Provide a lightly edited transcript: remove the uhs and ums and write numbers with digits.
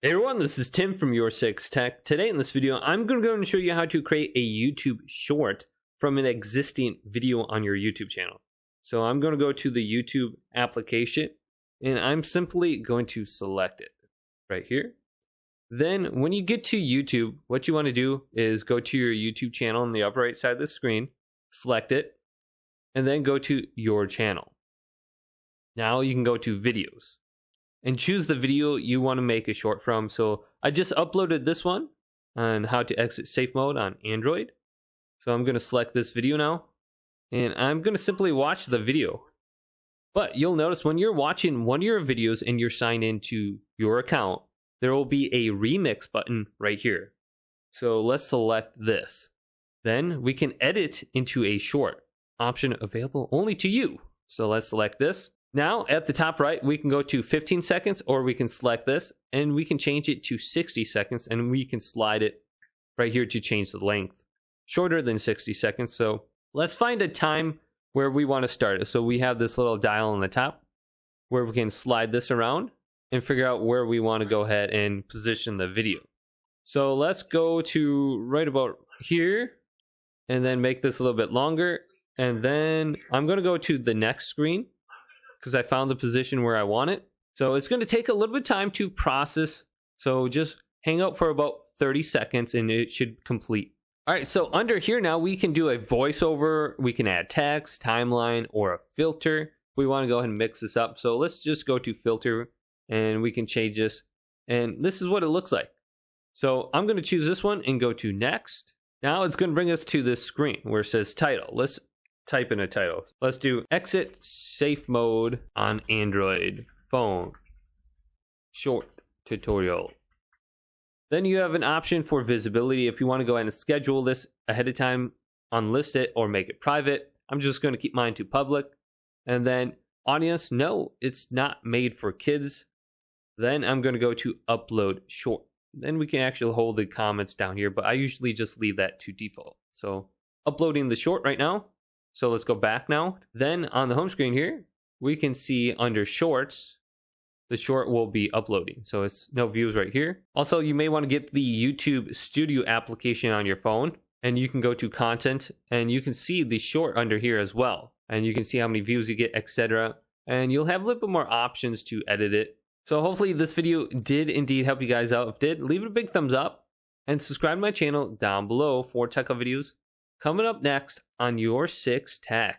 Hey everyone, this is Tim from YourSixTech. Today in this video, I'm going to go and show you how to create a YouTube short from an existing video on your YouTube channel. So I'm going to go to the YouTube application and I'm simply going to select it right here. Then when you get to YouTube, what you want to do is go to your YouTube channel on the upper right side of the screen, select it, and then go to your channel. Now you can go to videos and choose the video you want to make a short from. So I just uploaded this one on how to exit safe mode on Android. So I'm going to select this video now and I'm going to simply watch the video. But you'll notice when you're watching one of your videos and you're signed into your account, there will be a remix button right here. So let's select this. Then we can edit into a short, option available only to you. So let's select this. Now at the top right, we can go to 15 seconds or we can select this and we can change it to 60 seconds and we can slide it right here to change the length. Shorter than 60 seconds. So let's find a time where we want to start it. So we have this little dial on the top where we can slide this around and figure out where we want to go ahead and position the video. So let's go to right about here and then make this a little bit longer. And then I'm going to go to the next screen, because I found the position where I want it. So it's going to take a little bit of time to process. So just hang out for about 30 seconds and it should complete. All right, so under here now we can do a voiceover. We can add text, timeline, or a filter. We want to go ahead and mix this up. So let's just go to filter and we can change this. And this is what it looks like. So I'm going to choose this one and go to next. Now it's going to bring us to this screen where it says title. Let's type in a title. Let's do exit safe mode on Android phone short tutorial. Then you have an option for visibility if you want to go ahead and schedule this ahead of time, unlist it or make it private. I'm just going to keep mine to public. And then audience, no, it's not made for kids. Then I'm going to go to upload short. Then we can actually hold the comments down here, but I usually just leave that to default. So uploading the short right now. So let's go back now. Then on the home screen here, we can see under shorts, the short will be uploading. So it's no views right here. Also, you may want to get the YouTube Studio application on your phone and you can go to content and you can see the short under here as well. And you can see how many views you get, etc. And you'll have a little bit more options to edit it. So hopefully this video did indeed help you guys out. If it did, leave it a big thumbs up and subscribe to my channel down below for tech videos coming up next on YourSixTech.